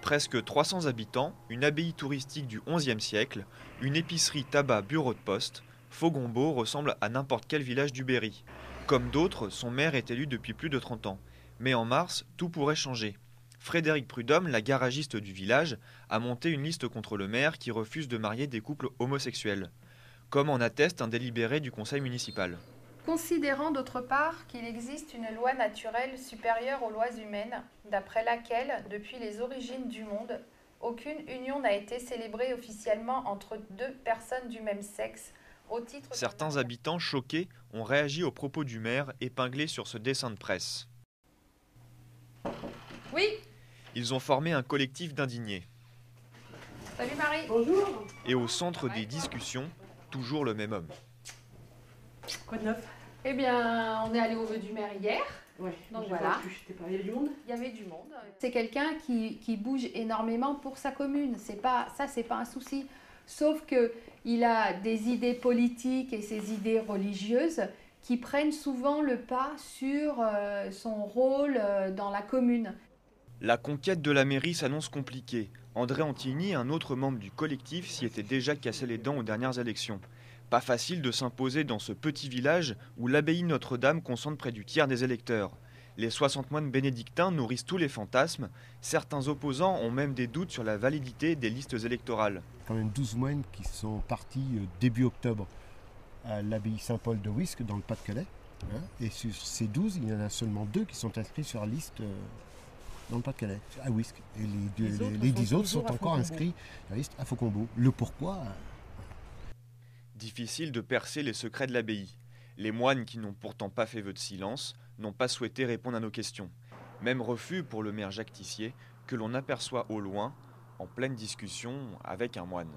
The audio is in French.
Presque 300 habitants, une abbaye touristique du XIe siècle, une épicerie tabac bureau de poste, Fogombault ressemble à n'importe quel village du Berry. Comme d'autres, son maire est élu depuis plus de 30 ans. Mais en mars, tout pourrait changer. Frédéric Prudhomme, la garagiste du village, a monté une liste contre le maire qui refuse de marier des couples homosexuels. Comme en atteste un délibéré du conseil municipal. Considérant d'autre part qu'il existe une loi naturelle supérieure aux lois humaines, d'après laquelle, depuis les origines du monde, aucune union n'a été célébrée officiellement entre deux personnes du même sexe, au titre... Certains habitants choqués ont réagi aux propos du maire épinglés sur ce dessin de presse. Oui. Ils ont formé un collectif d'indignés. Salut Marie. Bonjour. Et au centre des discussions, toujours le même homme. Quoi de neuf? Eh bien, on est allé au vœu du maire hier. Ouais, Donc j'ai voilà. pas pu, j'étais pas, il y avait du monde. Il y avait du monde. C'est quelqu'un qui bouge énormément pour sa commune. C'est pas un souci. Sauf que il a des idées politiques et ses idées religieuses qui prennent souvent le pas sur son rôle dans la commune. La conquête de la mairie s'annonce compliquée. André Antigny, un autre membre du collectif, s'y était déjà cassé les dents aux dernières élections. Pas facile de s'imposer dans ce petit village où l'abbaye Notre-Dame concentre près du tiers des électeurs. Les 60 moines bénédictins nourrissent tous les fantasmes. Certains opposants ont même des doutes sur la validité des listes électorales. Quand même 12 moines qui sont partis début octobre à l'abbaye Saint-Paul de Wisques dans le Pas-de-Calais. Et sur ces 12, il y en a seulement 2 qui sont inscrits sur la liste dans le Pas-de-Calais, à Wisques. Et les 10 autres sont encore inscrits sur la liste à Fogombault. Le pourquoi Difficile de percer les secrets de l'abbaye. Les moines qui n'ont pourtant pas fait vœu de silence n'ont pas souhaité répondre à nos questions. Même refus pour le maire Jacques Tissier, que l'on aperçoit au loin, en pleine discussion avec un moine.